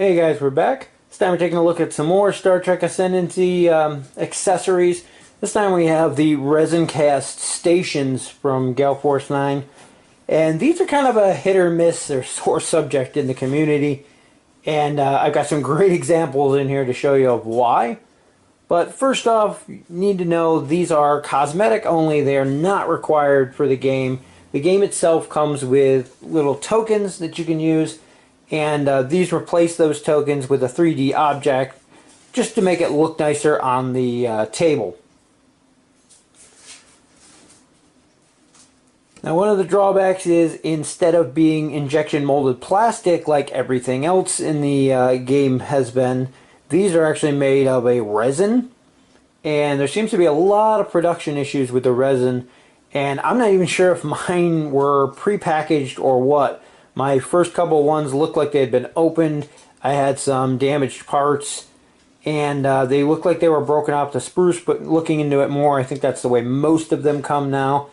Hey guys, we're back. This time we're taking a look at some more Star Trek Ascendancy accessories. This time we have the resin cast stations from Gale Force 9. And these are kind of a hit or miss or sore subject in the community. And I've got some great examples in here to show you of why. But first off, you need to know these are cosmetic only. They are not required for the game. The game itself comes with little tokens that you can use. And these replace those tokens with a 3D object just to make it look nicer on the table. Now, one of the drawbacks is instead of being injection molded plastic like everything else in the game has been, these are actually made of a resin. And there seems to be a lot of production issues with the resin. And I'm not even sure if mine were pre-packaged or what. My first couple ones looked like they had been opened. I had some damaged parts, and they looked like they were broken off the spruce, but looking into it more, I think that's the way most of them come now.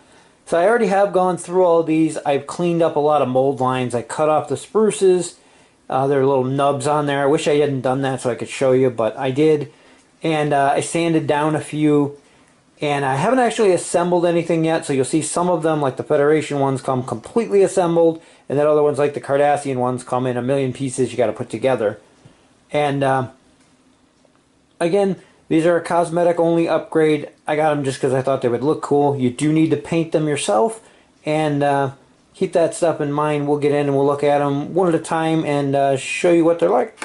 So I already have gone through all of these. I've cleaned up a lot of mold lines. I cut off the spruces. There are little nubs on there. I wish I hadn't done that so I could show you, but I did. And I sanded down a few. And I haven't actually assembled anything yet, so you'll see some of them, like the Federation ones, come completely assembled, and then other ones, like the Cardassian ones, come in a million pieces you got to put together. And again, these are a cosmetic-only upgrade. I got them just because I thought they would look cool. You do need to paint them yourself, and keep that stuff in mind. We'll get in and we'll look at them one at a time and show you what they're like.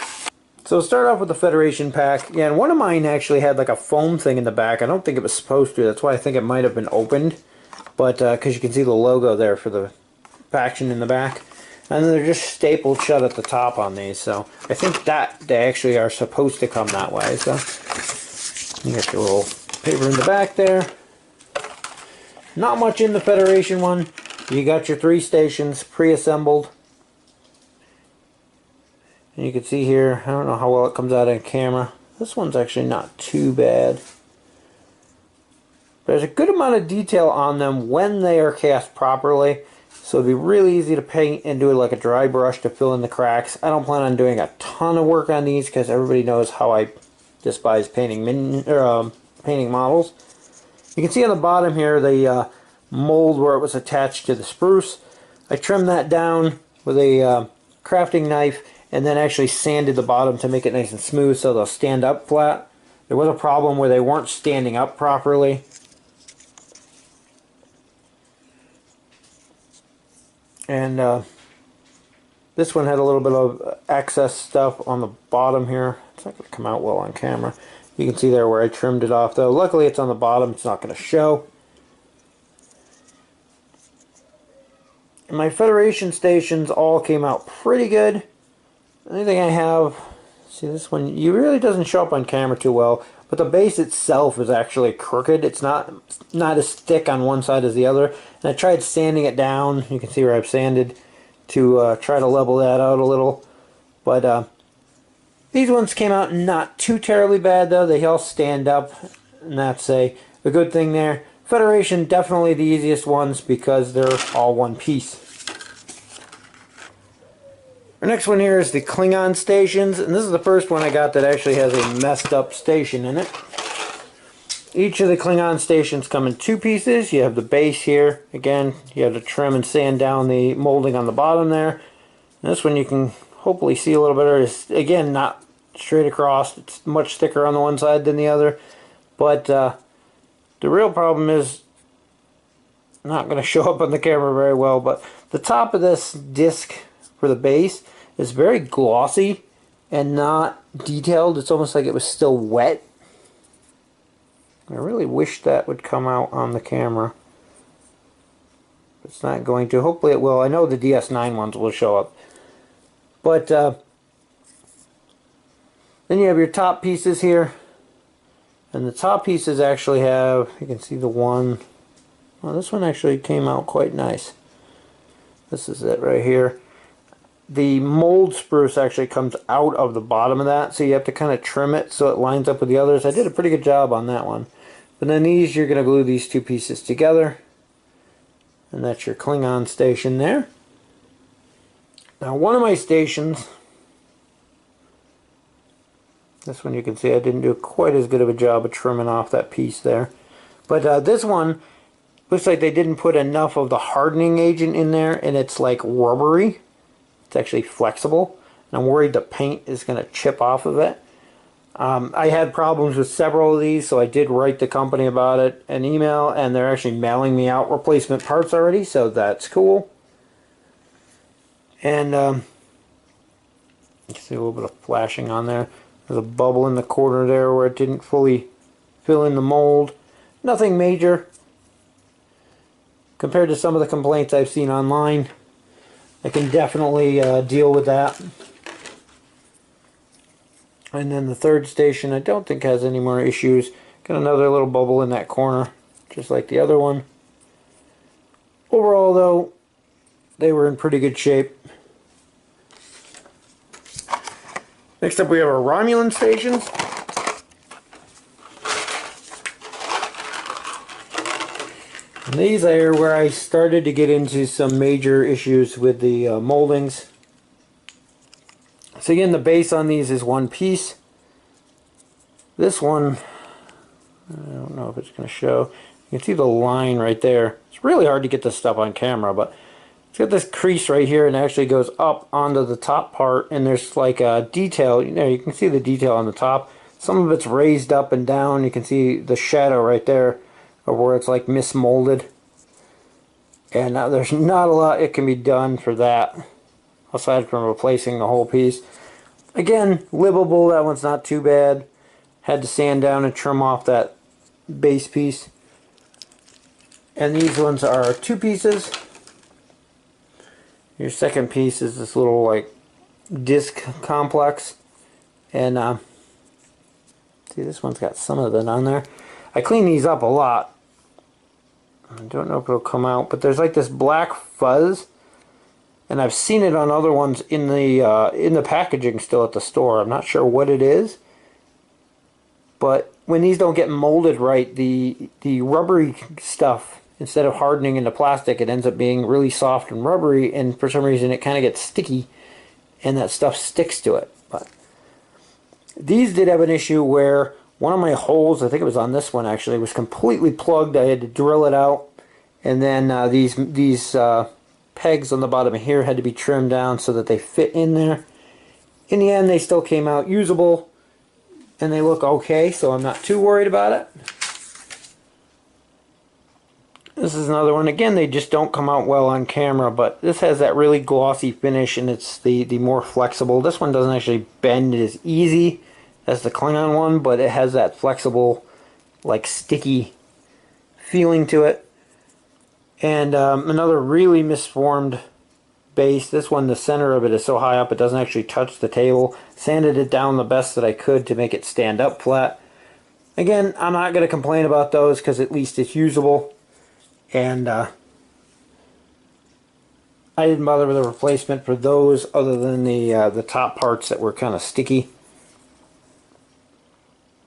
So start off with the Federation pack. Yeah, and one of mine actually had like a foam thing in the back. I don't think it was supposed to. That's why I think it might have been opened. But because you can see the logo there for the faction in the back. And then they're just stapled shut at the top on these. So I think that they actually are supposed to come that way. So you got your little paper in the back there. Not much in the Federation one. You got your 3 stations pre-assembled. And you can see here, I don't know how well it comes out on camera. This one's actually not too bad. There's a good amount of detail on them when they are cast properly. So it'd be really easy to paint and do it like a dry brush to fill in the cracks. I don't plan on doing a ton of work on these because everybody knows how I despise painting painting models. You can see on the bottom here the mold where it was attached to the spruce. I trimmed that down with a crafting knife, and then actually sanded the bottom to make it nice and smooth so they'll stand up flat. There was a problem where they weren't standing up properly. And this one had a little bit of excess stuff on the bottom here. It's not going to come out well on camera. You can see there where I trimmed it off though. Luckily it's on the bottom, it's not going to show. And my Federation stations all came out pretty good. The only thing I have, see this one, it really doesn't show up on camera too well, but the base itself is actually crooked. It's not as thick on one side as the other. And I tried sanding it down. You can see where I've sanded to try to level that out a little. But these ones came out not too terribly bad though. They all stand up, and that's a good thing there. Federation, definitely the easiest ones because they're all one piece. Our next one here is the Klingon Stations, and this is the first one I got that actually has a messed up station in it. Each of the Klingon Stations come in 2 pieces. You have the base here. Again, you have to trim and sand down the molding on the bottom there. And this one you can hopefully see a little better. It's, again, not straight across. It's much thicker on the one side than the other. But the real problem is not going to show up on the camera very well, but the top of this disc for the base is very glossy and not detailed. It's almost like it was still wet. I really wish that would come out on the camera. It's not going to. Hopefully it will. I know the DS9 ones will show up. But then you have your top pieces here. And the top pieces actually have, you can see the one. Well, this one actually came out quite nice. This is it right here. The mold spruce actually comes out of the bottom of that, so you have to kind of trim it so it lines up with the others. I did a pretty good job on that one. But then these, you're going to glue these 2 pieces together. And that's your Klingon station there. Now one of my stations This one you can see I didn't do quite as good of a job of trimming off that piece there. But this one looks like they didn't put enough of the hardening agent in there, and it's like rubbery. It's actually flexible. And I'm worried the paint is going to chip off of it. I had problems with several of these, so I did write the company about it, an email, and they're actually mailing me out replacement parts already, so that's cool. And you can see a little bit of flashing on there. There's a bubble in the corner there where it didn't fully fill in the mold. Nothing major compared to some of the complaints I've seen online. I can definitely deal with that. And then the third station I don't think has any more issues. Got another little bubble in that corner, just like the other one. Overall though, they were in pretty good shape. Next up we have our Romulan Stations. And these are where I started to get into some major issues with the moldings. So again, the base on these is one piece. This one, I don't know if it's going to show. You can see the line right there. It's really hard to get this stuff on camera, but it's got this crease right here, and it actually goes up onto the top part, and there's like a detail. You know, you can see the detail on the top. Some of it's raised up and down. You can see the shadow right there of where it's like mismolded. And there's not a lot it can be done for that, aside from replacing the whole piece. Again, livable. That one's not too bad. Had to sand down and trim off that base piece. And these ones are two pieces. Your second piece is this little like disc complex. And see, this one's got some of that on there. I clean these up a lot. I don't know if it'll come out, but there's like this black fuzz, and I've seen it on other ones in the packaging still at the store. I'm not sure what it is, but when these don't get molded right, the rubbery stuff, instead of hardening into plastic, it ends up being really soft and rubbery, and for some reason it kind of gets sticky, and that stuff sticks to it. But these did have an issue where one of my holes, I think it was on this one actually, was completely plugged. I had to drill it out, and then these pegs on the bottom of here had to be trimmed down so that they fit in there. In the end, they still came out usable, and they look okay, so I'm not too worried about it. This is another one. Again, they just don't come out well on camera, but this has that really glossy finish, and it's the more flexible. This one doesn't actually bend as easy as the Klingon one, but it has that flexible, like sticky feeling to it. And another really misformed base. This one, the center of it is so high up it doesn't actually touch the table. Sanded it down the best that I could to make it stand up flat. Again, I'm not going to complain about those because at least it's usable. And I didn't bother with a replacement for those other than the top parts that were kind of sticky.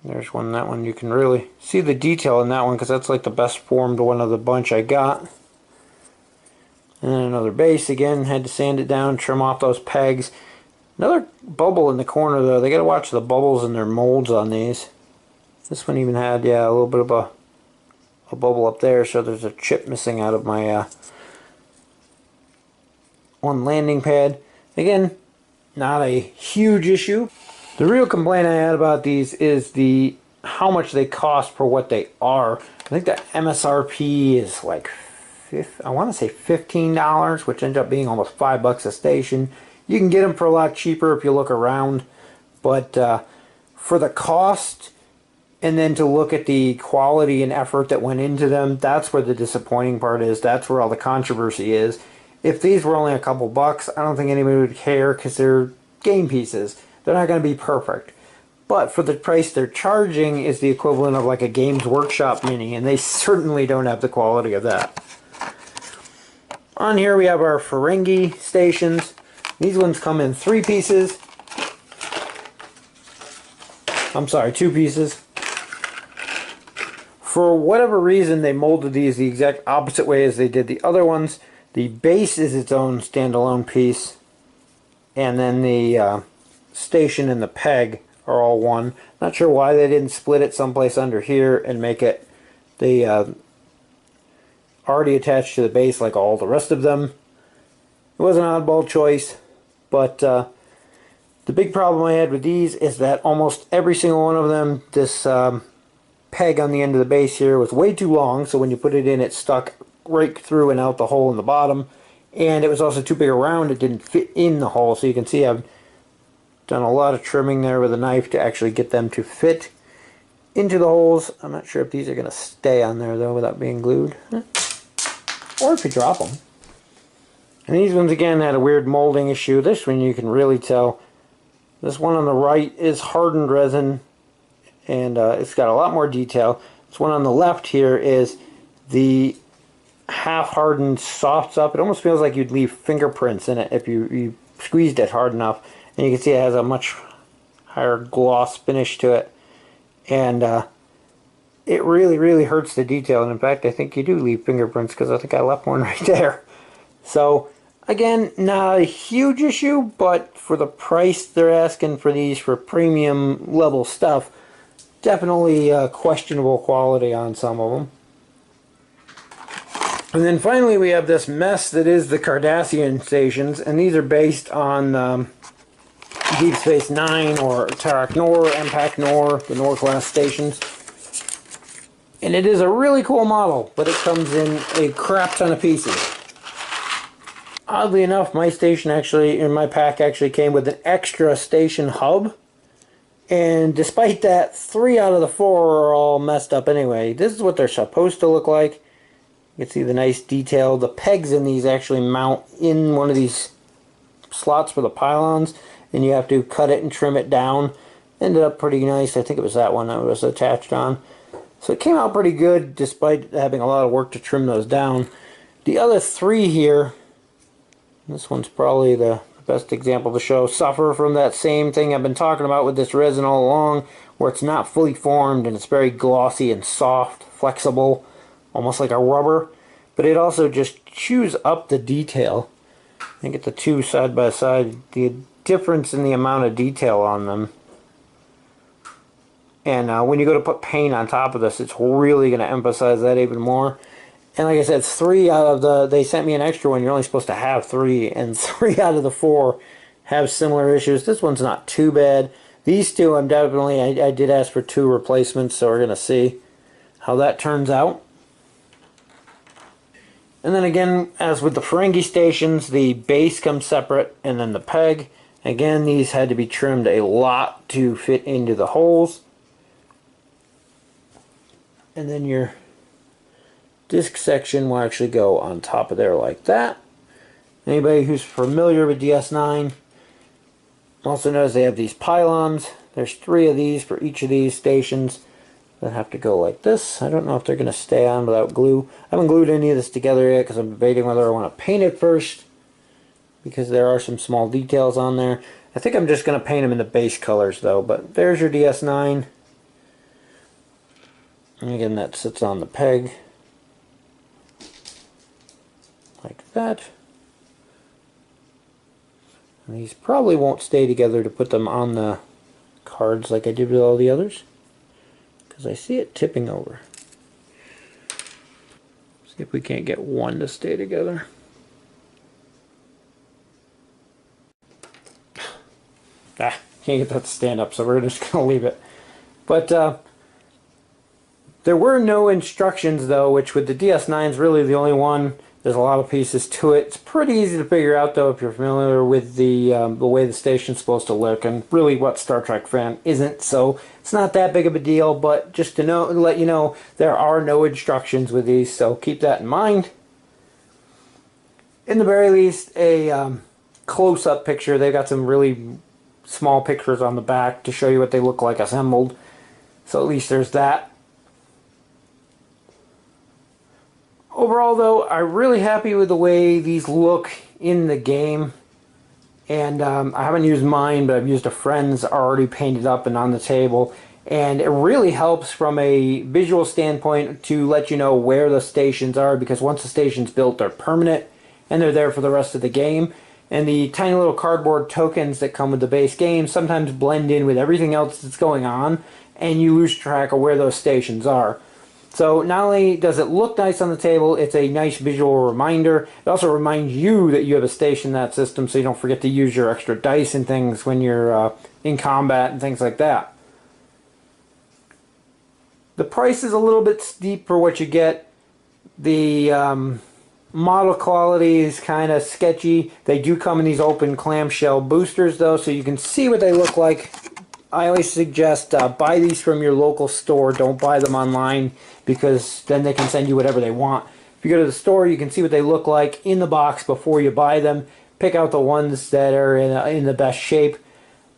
There's one, that one you can really see the detail in that one because that's like the best formed one of the bunch I got. And then another base, again, had to sand it down, trim off those pegs. Another bubble in the corner though. They got to watch the bubbles in their molds on these. This one even had, yeah, a little bit of a bubble up there, so there's a chip missing out of my one landing pad. Again, not a huge issue. The real complaint I had about these is how much they cost for what they are. I think the MSRP is like I want to say $15, which ends up being almost $5 a station. You can get them for a lot cheaper if you look around, but for the cost, and then to look at the quality and effort that went into them, that's where the disappointing part is. That's where all the controversy is. If these were only a couple bucks, I don't think anybody would care because they're game pieces. They're not going to be perfect. But for the price they're charging is the equivalent of like a Games Workshop Mini, and they certainly don't have the quality of that. On here we have our Ferengi stations. These ones come in 3 pieces. I'm sorry, 2 pieces. For whatever reason, they molded these the exact opposite way as they did the other ones. The base is its own standalone piece, and then the station and the peg are all one. Not sure why they didn't split it someplace under here and make it the already attached to the base like all the rest of them. It was an oddball choice, but the big problem I had with these is that almost every single one of them, this peg on the end of the base here was way too long, so when you put it in, it stuck right through and out the hole in the bottom. And it was also too big around, it didn't fit in the hole, so you can see I've done a lot of trimming there with a knife to actually get them to fit into the holes. I'm not sure if these are going to stay on there though without being glued. Or if you drop them. And these ones again had a weird molding issue. This one you can really tell. This one on the right is hardened resin, and it's got a lot more detail. This one on the left here is the half-hardened softs up. It almost feels like you'd leave fingerprints in it if you squeezed it hard enough. And you can see it has a much higher gloss finish to it. And it really hurts the detail. And in fact, I think you do leave fingerprints because I think I left one right there. So, again, not a huge issue, but for the price they're asking for these for premium level stuff, definitely questionable quality on some of them. And then finally we have this mess that is the Cardan Stations, and these are based on Deep Space Nine or Tarak Nor, MPAC Nor, the Nor class stations. And it is a really cool model, but it comes in a crap ton of pieces. Oddly enough, my station actually, in my pack actually came with an extra station hub. And despite that, 3 out of the 4 are all messed up anyway. This is what they're supposed to look like. You can see the nice detail. The pegs in these actually mount in one of these slots for the pylons, and you have to cut it and trim it down. Ended up pretty nice. I think it was that one that was attached on. So it came out pretty good despite having a lot of work to trim those down. The other 3 here, this one's probably the best example to show, suffer from that same thing I've been talking about with this resin all along, where it's not fully formed and it's very glossy and soft, flexible, almost like a rubber, but it also just chews up the detail. I get the two side by side, the difference in the amount of detail on them. And when you go to put paint on top of this, it's really going to emphasize that even more. And like I said, 3 out of the, they sent me an extra one, you're only supposed to have 3, and 3 out of the 4 have similar issues. This one's not too bad. These two, I'm definitely, I did ask for 2 replacements, so we're going to see how that turns out. And then again, as with the Ferengi stations, the base comes separate, and then the peg. Again, these had to be trimmed a lot to fit into the holes. And then your disc section will actually go on top of there like that. Anybody who's familiar with DS9 also knows they have these pylons. There's 3 of these for each of these stations that have to go like this. I don't know if they're going to stay on without glue. I haven't glued any of this together yet because I'm debating whether I want to paint it first, because there are some small details on there. I think I'm just going to paint them in the base colors though. But there's your DS9. And again, that sits on the peg like that. And these probably won't stay together to put them on the cards like I did with all the others, because I see it tipping over. See if we can't get one to stay together. Can't get that to stand up, so we're just going to leave it. But there were no instructions though, which with the DS9 is really the only one. There's a lot of pieces to it. It's pretty easy to figure out though if you're familiar with the way the station's supposed to look, and really what Star Trek fan isn't, so it's not that big of a deal, but just to know, let you know, there are no instructions with these, so keep that in mind. In the very least, a close-up picture. They've got some really small pictures on the back to show you what they look like assembled, so at least there's that. Overall though, I'm really happy with the way these look in the game. And I haven't used mine, but I've used a friend's already painted up and on the table. And it really helps from a visual standpoint to let you know where the stations are, because once the station's built, they're permanent and they're there for the rest of the game. And the tiny little cardboard tokens that come with the base game sometimes blend in with everything else that's going on, and you lose track of where those stations are. So not only does it look nice on the table, it's a nice visual reminder. It also reminds you that you have a station in that system, so you don't forget to use your extra dice and things when you're in combat and things like that. The price is a little bit steep for what you get. The model quality is kind of sketchy. They do come in these open clamshell boosters though, so you can see what they look like. I always suggest buy these from your local store. Don't buy them online, because then they can send you whatever they want. If you go to the store, you can see what they look like in the box before you buy them. Pick out the ones that are in the best shape.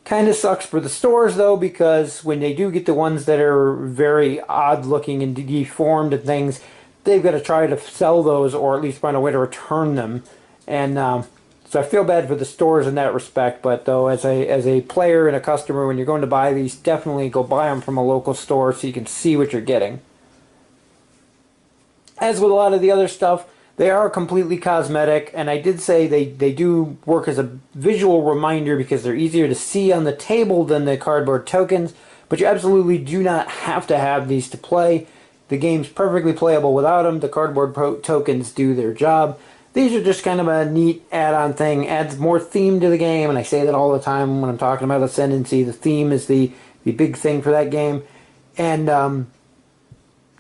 Kind of sucks for the stores though, because when they do get the ones that are very odd looking and deformed and things, they've got to try to sell those, or at least find a way to return them. And so I feel bad for the stores in that respect. But though, as a player and a customer, when you're going to buy these, definitely go buy them from a local store so you can see what you're getting. As with a lot of the other stuff, they are completely cosmetic, and I did say they do work as a visual reminder because they're easier to see on the table than the cardboard tokens, but you absolutely do not have to have these to play. The game's perfectly playable without them. The cardboard tokens do their job. These are just kind of a neat add-on thing, adds more theme to the game, and I say that all the time when I'm talking about Ascendancy. The theme is the big thing for that game, and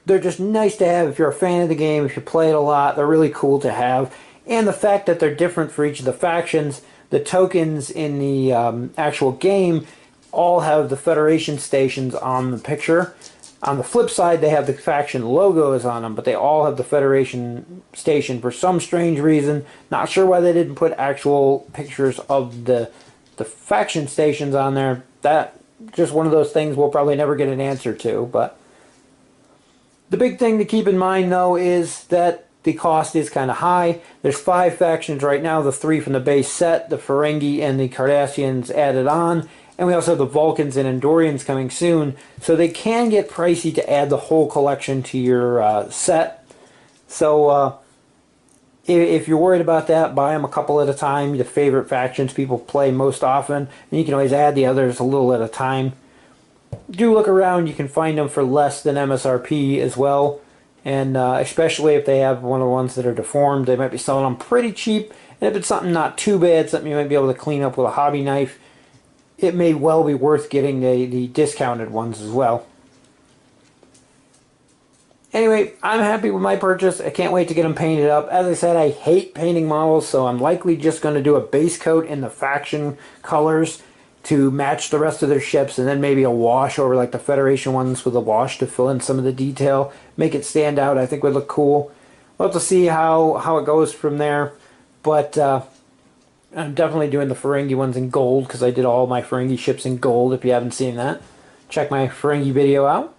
they're just nice to have if you're a fan of the game, if you play it a lot. They're really cool to have. And the fact that they're different for each of the factions, the tokens in the actual game all have the Federation stations on the picture. On the flip side, they have the faction logos on them, but they all have the Federation station for some strange reason. Not sure why they didn't put actual pictures of the faction stations on there. That just one of those things we'll probably never get an answer to, but the big thing to keep in mind, though, is that the cost is kind of high. There's 5 factions right now, the 3 from the base set, the Ferengi and the Cardassians added on, and we also have the Vulcans and Andorians coming soon, so they can get pricey to add the whole collection to your set. So if you're worried about that, buy them a couple at a time, the favorite factions people play most often, and you can always add the others a little at a time. Do look around, you can find them for less than MSRP as well, and especially if they have one of the ones that are deformed, they might be selling them pretty cheap. And if it's something not too bad, something you might be able to clean up with a hobby knife, it may well be worth getting the discounted ones as well. Anyway, I'm happy with my purchase. I can't wait to get them painted up. As I said, I hate painting models, so I'm likely just going to do a base coat in the faction colors to match the rest of their ships, and then maybe a wash over like the Federation ones with a wash to fill in some of the detail, make it stand out. I think would look cool. We'll have to see how it goes from there, but I'm definitely doing the Ferengi ones in gold because I did all my Ferengi ships in gold. If you haven't seen that, check my Ferengi video out.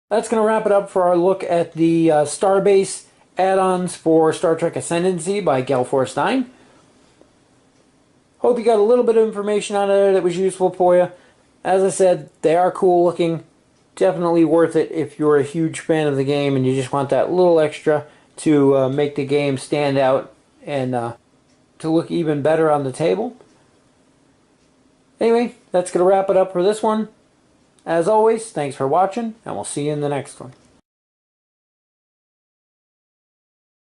That's going to wrap it up for our look at the Starbase add-ons for Star Trek Ascendancy by Gale Force 9. Hope you got a little bit of information out of there that was useful for you. As I said, they are cool looking. Definitely worth it if you're a huge fan of the game and you just want that little extra to make the game stand out and to look even better on the table. Anyway, that's going to wrap it up for this one. As always, thanks for watching, and we'll see you in the next one.